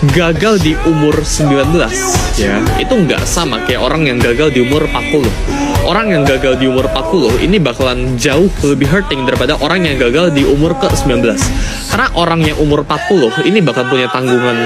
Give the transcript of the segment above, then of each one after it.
Gagal di umur 19 ya, itu nggak sama kayak orang yang gagal di umur 40. Orang yang gagal di umur 40 ini bakalan jauh lebih hurting daripada orang yang gagal di umur ke-19. Karena orang yang umur 40 ini bakal punya tanggungan,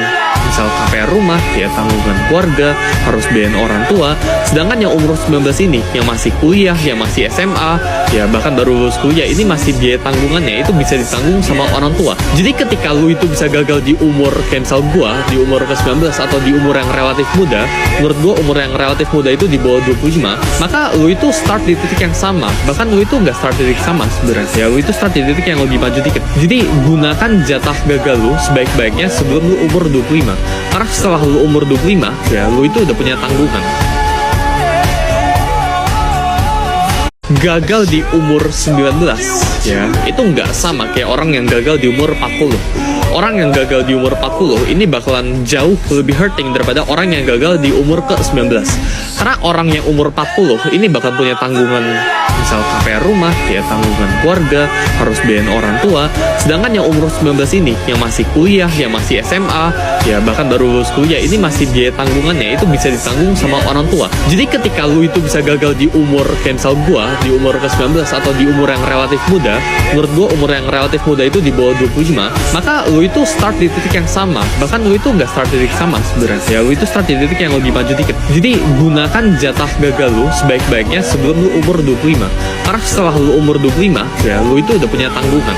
misal KPR rumah, ya tanggungan keluarga, harus bayarin orang tua. Sedangkan yang umur 19 ini, yang masih kuliah, yang masih SMA, ya bahkan baru lulus kuliah, ini masih biaya tanggungannya itu bisa ditanggung sama orang tua. Jadi ketika lu itu bisa gagal di umur kayak misal gua, di umur ke-19 atau di umur yang relatif muda, menurut gua umur yang relatif muda itu di bawah 25, maka lu itu start di titik yang sama. Bahkan lu itu nggak start di titik sama sebenarnya, ya lu itu start di titik yang lebih maju dikit. Jadi gunakan jatah gagal lu sebaik-baiknya sebelum lu umur 25. Karena setelah lu umur 25, ya lu itu udah punya tanggungan. Gagal di umur 19 ya, itu nggak sama kayak orang yang gagal di umur 40. Orang yang gagal di umur 40 ini bakalan jauh lebih hurting daripada orang yang gagal di umur ke-19. Karena orang yang umur 40 ini bakal punya tanggungan, misal KPR rumah, ya tanggungan keluarga, harus bayarin orang tua. Sedangkan yang umur 19 ini, yang masih kuliah, yang masih SMA, ya bahkan baru lulus kuliah, ini masih biaya tanggungannya itu bisa ditanggung sama orang tua. Jadi ketika lu itu bisa gagal di umur kayak misal gua, di umur ke-19 atau di umur yang relatif muda, menurut gua umur yang relatif muda itu di bawah 25, maka lu itu start di titik yang sama. Bahkan lu itu nggak start di titik sama sebenarnya, ya lu itu start di titik yang lebih maju dikit. Jadi gunakan jatah gagal lu sebaik-baiknya sebelum lu umur 25. Karena setelah lu umur 25, ya lu itu udah punya tanggungan.